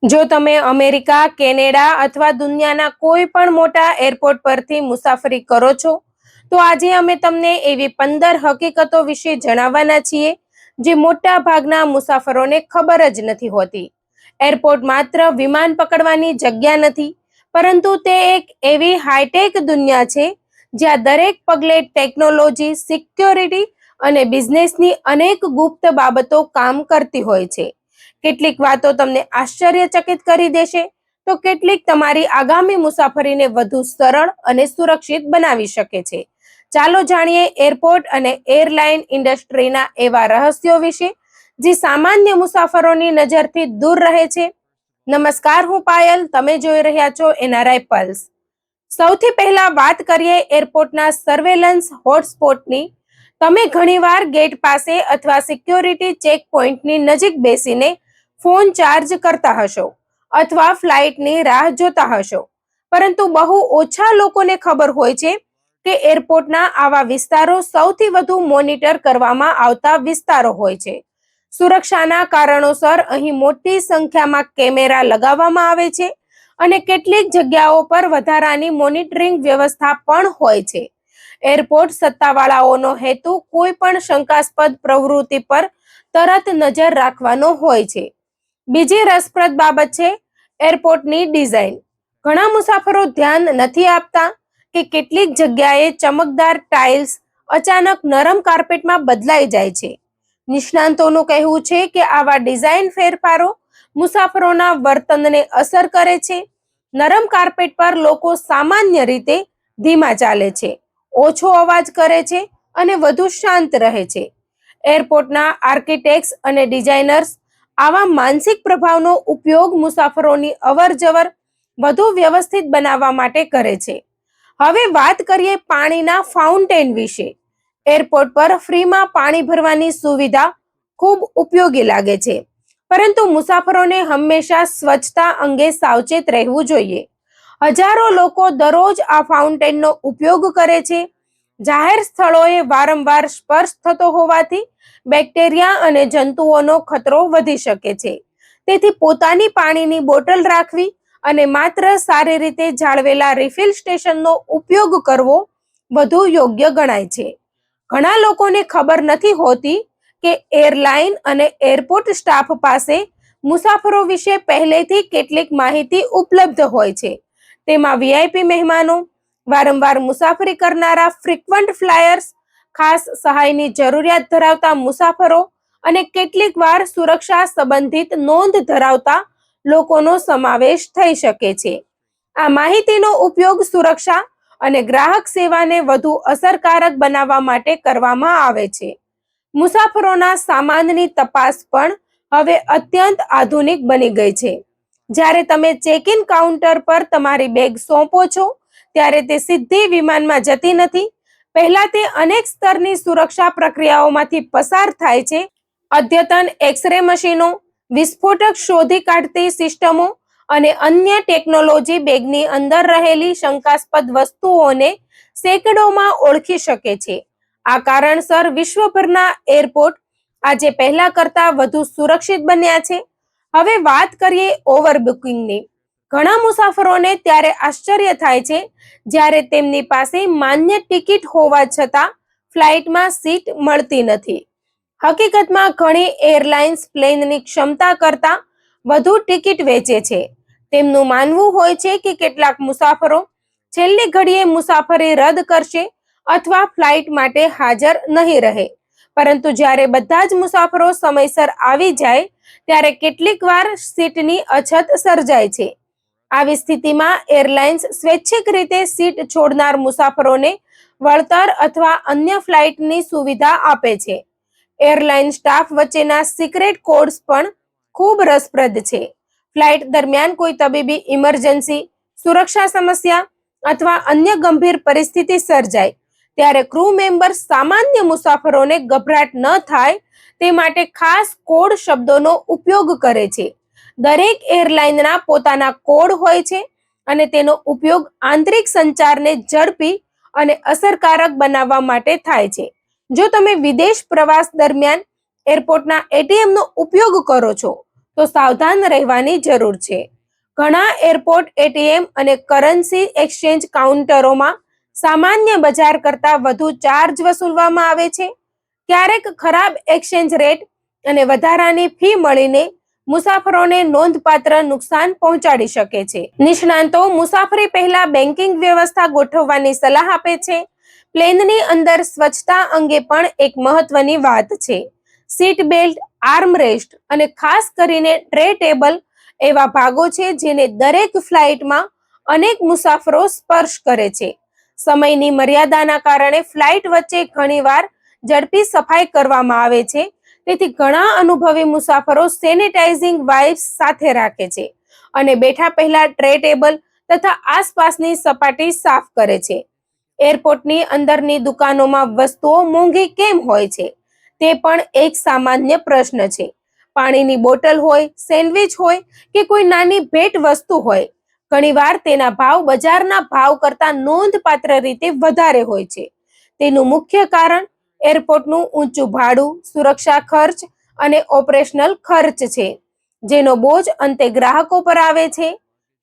જો તમે America, Canada અથવા દુનિયાના કોઈ પણ મોટા એરપોર્ટ પરથી મુસાફરી કરો છો, તો આજે અમે તમને એવી 15 હકીકતો વિશે જણાવવાના છીએ જે મોટા ભાગના મુસાફરોને ખબર જ નથી હોતી. એરપોર્ટ માત્ર વિમાન પકડવાની જગ્યા નથી, પરંતુ તે એક એવી હાઈટેક દુનિયા છે જ્યાં દરેક પગલે ટેકનોલોજી, સિક્યોરિટી અને બિઝનેસની અનેક ગુપ્ત બાબતો કામ કરતી હોય છે. કેટલીક વાતો તમને આશ્ચર્યચકિત કરી દેશે, તો કેટલીક તમારી આગામી મુસાફરીને વધુ સરળ અને સુરક્ષિત બનાવી શકે છે. ચાલો જાણીએ એરપોર્ટ અને એરલાઇન ઇન્ડસ્ટ્રીના એવા રહસ્યો વિશે જે સામાન્ય મુસાફરોની નજરથી દૂર રહે છે. નમસ્કાર, હું પાયલ, તમે જોઈ રહ્યા છો એનઆરઆઈ પલ્સ. સૌથી પહેલા વાત કરીએ એરપોર્ટના સર્વેલન્સ હોટસ્પોટની. તમે ઘણીવાર ગેટ પાસે અથવા સિક્યોરિટી ચેક પોઈન્ટની નજીક બેસીને ફોન ચાર્જ કરતા હશો અથવા ફ્લાઇટની રાહ જોતા હશો, પરંતુ બહુ ઓછા લોકોને ખબર હોય છે કે એરપોર્ટના આવા વિસ્તારો સૌથી વધુ મોનિટર કરવામાં આવતા વિસ્તારો હોય છે. સુરક્ષાના કારણોસર અહીં મોટી સંખ્યામાં કેમેરા લગાવવામાં આવે છે અને કેટલીક જગ્યાઓ પર વધારાની મોનિટરિંગ વ્યવસ્થા પણ હોય છે. એરપોર્ટ સત્તાવાળાઓનો હેતુ કોઈ પણ શંકાસ્પદ પ્રવૃત્તિ પર તરત નજર રાખવાનો હોય છે. બીજી રસપ્રદ બાબત છે એરપોર્ટની ડિઝાઇન. ઘણા મુસાફરો ધ્યાન નથી આપતા કે કેટલીક જગ્યાએ ચમકદાર ટાઇલ્સ અચાનક નરમ કાર્પેટમાં બદલાઈ જાય છે. નિષ્ણાંતોનું કહેવું છે કે આવા ડિઝાઇન ફેરફારો મુસાફરોના વર્તનને અસર કરે છે. નરમ કાર્પેટ પર લોકો સામાન્ય રીતે ધીમા ચાલે છે, ઓછો અવાજ કરે છે અને વધુ શાંત રહે છે. એરપોર્ટના આર્કિટેક્ટ્સ અને ડિઝાઇનર્સ આવા માનસિક પ્રભાવનો ઉપયોગ મુસાફરોની અવરજવર વધુ વ્યવસ્થિત બનાવવા માટે કરે છે. હવે વાત કરીએ પાણીના ફાઉન્ટેન વિશે. એરપોર્ટ પર ફ્રીમાં પાણી ભરવાની સુવિધા ખૂબ ઉપયોગી લાગે છે, પરંતુ મુસાફરોને હંમેશા સ્વચ્છતા અંગે સાવચેત રહેવું જોઈએ. હજારો લોકો દરરોજ આ ફાઉન્ટેનનો ઉપયોગ કરે છે. જાહેર સ્થળોએ વારંવાર સ્પર્શ થતો હોવાથી બેક્ટેરિયા અને જંતુઓનો ખતરો વધી શકે છે. તેથી પોતાની પાણીની બોટલ રાખવી અને માત્ર સારી રીતે જાળવેલા રિફિલ સ્ટેશનનો ઉપયોગ કરવો વધુ યોગ્ય ગણાય છે. ઘણા લોકોને ખબર નથી હોતી કે એરલાઇન અને એરપોર્ટ સ્ટાફ પાસે મુસાફરો વિશે પહેલેથી કેટલીક માહિતી ઉપલબ્ધ હોય છે. તેમાં વીઆઈપી મહેમાનો, વારંવાર મુસાફરી કરનારા ફ્રીક્વન્ટ ફ્લાયર્સ, ખાસ સહાયની જરૂરિયાત ધરાવતા મુસાફરો અને કેટલીક વાર સુરક્ષા સંબંધિત નોંધ ધરાવતા લોકોનો સમાવેશ થઈ શકે છે. આ માહિતીનો ઉપયોગ સુરક્ષા અને ગ્રાહક સેવાને વધુ અસરકારક બનાવવા માટે કરવામાં આવે છે. મુસાફરોના સામાનની તપાસ પણ હવે અત્યંત આધુનિક બની ગઈ છે. જ્યારે તમે ચેક ઇન કાઉન્ટર પર તમારી બેગ સોંપો છો, ત્યારે તે સીધી વિમાનમાં જતી નથી. પહેલા તે અનેક સ્તરની સુરક્ષા પ્રક્રિયાઓમાંથી પસાર થાય છે. અદ્યતન એક્સ-રે મશીનો, વિસ્ફોટક શોધી કાઢતી સિસ્ટમો અને અન્ય ટેકનોલોજી બેગની અંદર રહેલી શંકાસ્પદ વસ્તુઓને સેકન્ડોમાં ઓળખી શકે છે. આ કારણસર વિશ્વભરના એરપોર્ટ આજે પહેલા કરતા વધુ સુરક્ષિત બન્યા છે. હવે વાત કરીએ ઓવરબુકિંગની. ઘણા મુસાફરોને ત્યારે આશ્ચર્ય થાય છે જ્યારે તેમની પાસે માન્ય ટિકિટ હોવા છતાં ફ્લાઇટમાં સીટ મળતી નથી. હકીકતમાં ઘણી એરલાઇન્સ પ્લેનની ક્ષમતા કરતાં વધુ ટિકિટ વેચે છે. તેમનું માનવું હોય છે કે કેટલાક મુસાફરો છેલ્લી ઘડીએ મુસાફરી રદ કરશે અથવા ફ્લાઇટ માટે હાજર નહીં રહે. પરંતુ જ્યારે બધા જ મુસાફરો સમયસર આવી જાય, ત્યારે કેટલીક વાર સીટની અછત સર્જાય છે. આવી સ્થિતિમાં એરલાઇન્સ સ્વૈચ્છિક રીતે સીટ છોડનાર મુસાફરોને વળતર અથવા અન્ય ફ્લાઇટની સુવિધા આપે છે. એરલાઇન સ્ટાફ વચ્ચેના સિક્રેટ કોડ્સ પણ ખૂબ રસપ્રદ છે. ફ્લાઇટ દરમિયાન કોઈ તબીબી ઇમરજન્સી, સુરક્ષા સમસ્યા અથવા અન્ય ગંભીર પરિસ્થિતિ સર્જાય, ત્યારે ક્રૂ મેમ્બર્સ સામાન્ય મુસાફરોને ગભરાટ ન થાય તે માટે ખાસ કોડ શબ્દોનો ઉપયોગ કરે છે. દરેક એરલાઇનના પોતાના કોડ હોય છે અને તેનો ઉપયોગ આંતરિક સંચારને ઝડપી અને અસરકારક બનાવવા માટે થાય છે. જો તમે વિદેશ પ્રવાસ દરમિયાન એરપોર્ટના એટીએમનો ઉપયોગ કરો છો, તો સાવધાન રહેવાની જરૂર છે. ઘણા એરપોર્ટ એટીએમ અને કરન્સી એક્સચેન્જ કાઉન્ટરોમાં સામાન્ય બજાર કરતાં વધુ ચાર્જ વસૂલવામાં આવે છે. ક્યારેક ખરાબ એક્સચેન્જ રેટ અને વધારાની ફી મળીને મુસાફરોને નોંધપાત્ર નુકસાન પહોંચાડી શકે છે. નિષ્ણાંતો મુસાફરી પહેલા બેન્કિંગ વ્યવસ્થા ગોઠવવાની સલાહ આપે છે. પ્લેનની અંદર સ્વચ્છતા અંગે પણ એક મહત્વની વાત છે. સીટ બેલ્ટ, આર્મરેસ્ટ અને ખાસ કરીને ટ્રે ટેબલ એવા ભાગો છે જેને દરેક ફ્લાઇટમાં અનેક મુસાફરો સ્પર્શ કરે છે. સમયની મર્યાદાના કારણે ફ્લાઇટ વચ્ચે ઘણીવાર ઝડપી સફાઈ કરવામાં આવે છે. તેથી ઘણા અનુભવી મુસાફરો સેનિટાઇઝિંગ વાઇપ્સ સાથે રાખે છે અને બેઠા પહેલા ટ્રે ટેબલ તથા આસપાસની સપાટી સાફ કરે છે. એરપોર્ટની અંદરની દુકાનોમાં વસ્તુઓ મોંઘી કેમ હોય છે? તે પણ એક સામાન્ય પ્રશ્ન છે. પાણીની બોટલ હોય, સેન્ડવિચ હોય કે કોઈ નાની ભેટ વસ્તુ હોય, ઘણીવાર તેના ભાવ બજારના ભાવ કરતાં નોંધપાત્ર રીતે વધારે હોય છે. તેનું મુખ્ય કારણ એરપોર્ટનું ઊંચું ભાડું, સુરક્ષા ખર્ચ અને ઓપરેશનલ ખર્ચ છે, જેનો બોજ અંતે ગ્રાહકો પર આવે છે.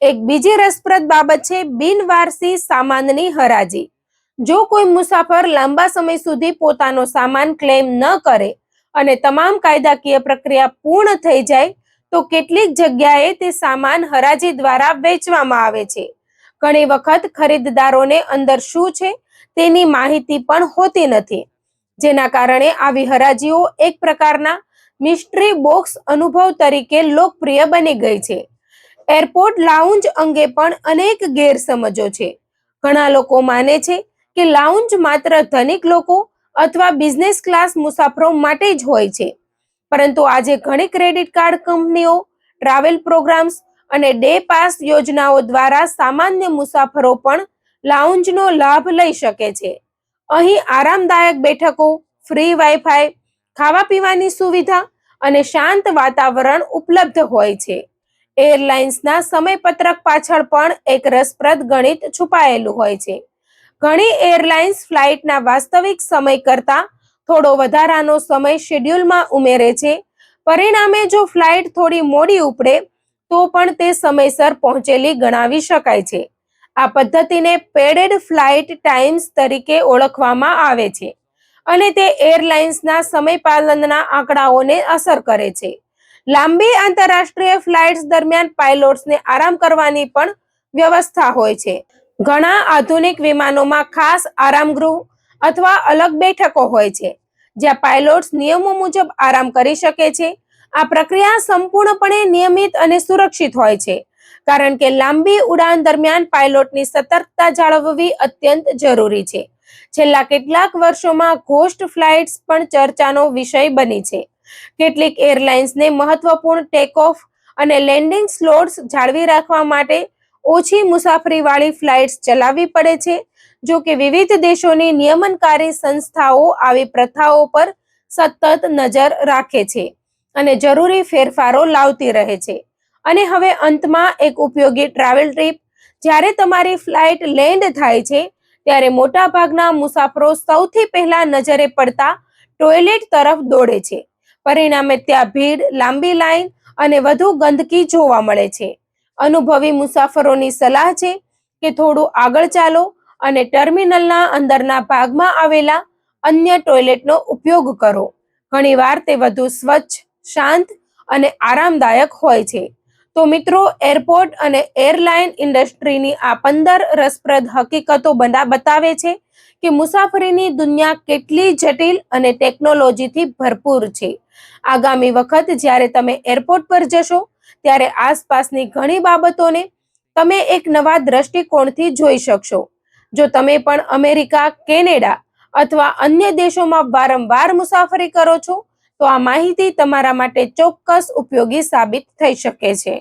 એક બીજી રસપ્રદ બાબત છે બિનવારસી સામાનની હરાજી. જો કોઈ મુસાફર લાંબા સમય સુધી પોતાનો સામાન ક્લેમ ન કરે અને તમામ કાયદાકીય પ્રક્રિયા પૂર્ણ થઈ જાય તો કેટલીક જગ્યાએ તે સામાન હરાજી દ્વારા વેચવામાં આવે છે. ઘણી વખત ખરીદદારોને અંદર શું છે તેની માહિતી પણ હોતી નથી, જેના કારણે આવી હરાજીઓ એક પ્રકારના મિસ્ટ્રી બોક્સ અનુભવ તરીકે લોકપ્રિય બની ગઈ છે. એરપોર્ટ લાઉન્જ અંગે પણ અનેક ગેરસમજો છે. ઘણા લોકો માને છે કે લાઉન્જ માત્ર ધનિક લોકો અથવા બિઝનેસ ક્લાસ મુસાફરો માટે જ હોય છે. પરંતુ આજે ઘણી ક્રેડિટ કાર્ડ કંપનીઓ, ટ્રાવેલ પ્રોગ્રામ્સ અને ડે પાસ યોજનાઓ દ્વારા સામાન્ય મુસાફરો પણ લાઉન્જનો લાભ લઈ શકે છે. અહીં આરામદાયક બેઠકો, ફ્રી વાઈફાઈ, ખાવા પીવાની સુવિધા અને શાંત વાતાવરણ ઉપલબ્ધ હોય છે. એરલાઇન્સના સમયપત્રક પાછળ પણ એક રસપ્રદ ગણિત છુપાયેલું હોય છે. ઘણી એરલાઇન્સ ફ્લાઇટના વાસ્તવિક સમય કરતાં થોડો વધારાનો સમય શેડ્યુલમાં ઉમેરે છે. પરિણામે જો ફ્લાઇટ થોડી મોડી ઉપડે તો પણ તે સમયસર પહોંચેલી ગણાવી શકાય છે. આ પદ્ધતિને પેડેડ ફ્લાઇટ ટાઈમ્સ તરીકે ઓળખવામાં આવે છે અને તે એરલાઇન્સના સમયપાલનના આંકડાઓને અસર કરે છે. લાંબી આંતરરાષ્ટ્રીય ફ્લાઇટ્સ દરમિયાન પાયલોટ્સને આરામ કરવાની પણ વ્યવસ્થા હોય છે. ઘણા આધુનિક વિમાનોમાં ખાસ આરામગૃહ અથવા અલગ બેઠકો હોય છે જ્યાં પાયલોટ્સ નિયમો મુજબ આરામ કરી શકે છે. આ પ્રક્રિયા સંપૂર્ણપણે નિયમિત અને સુરક્ષિત હોય છે કારણ કે લાંબી ઉડાન દરમિયાન પાયલોટની સતર્કતા જાળવવી અત્યંત જરૂરી છે. છેલ્લા કેટલાક વર્ષોમાં ઘોસ્ટ ફ્લાઇટ્સ પણ ચર્ચાનો વિષય બની છે. કેટલીક એરલાઇન્સને મહત્વપૂર્ણ ટેક ઓફ અને લેન્ડિંગ સ્લોટ્સ જાળવી રાખવા માટે ઓછી મુસાફરીવાળી ફ્લાઇટ્સ ચલાવવી પડે છે. જો કે વિવિધ દેશોની નિયમનકારી સંસ્થાઓ આવી પ્રથાઓ પર સતત નજર રાખે છે અને જરૂરી ફેરફારો લાવતી રહે છે. અને હવે અંતમાં એક ઉપયોગી ટ્રાવેલ ટિપ. જ્યારે તમારી ફ્લાઇટ લેન્ડ થાય છે ત્યારે મોટાભાગના મુસાફરો સૌથી પહેલા નજરે પડતા ટોયલેટ તરફ દોડે છે. પરિણામે ત્યાં ભીડ, લાંબી લાઈન અને વધુ ગંદકી જોવા મળે છે. અનુભવી મુસાફરોની સલાહ છે કે થોડું આગળ ચાલો અને ટર્મિનલના અંદરના ભાગમાં આવેલા અન્ય ટોયલેટનો ઉપયોગ કરો. ઘણીવાર તે વધુ સ્વચ્છ, શાંત અને આરામદાયક હોય છે. તો મિત્રો, એરપોર્ટ અને એરલાઇન ઇન્ડસ્ટ્રીની આ 15 રસપ્રદ હકીકતો બતાવે છે કે મુસાફરીની દુનિયા કેટલી જટિલ અને ટેકનોલોજીથી ભરપૂર છે. આગામી વખત જ્યારે તમે એરપોર્ટ પર જશો ત્યારે આસપાસની ઘણી બાબતોને તમે એક નવા દ્રષ્ટિકોણથી જોઈ શકશો. જો તમે પણ અમેરિકા, કેનેડા અથવા અન્ય દેશોમાં વારંવાર મુસાફરી કરો છો તો આ માહિતી તમારા માટે ચોક્કસ ઉપયોગી સાબિત થઈ શકે છે.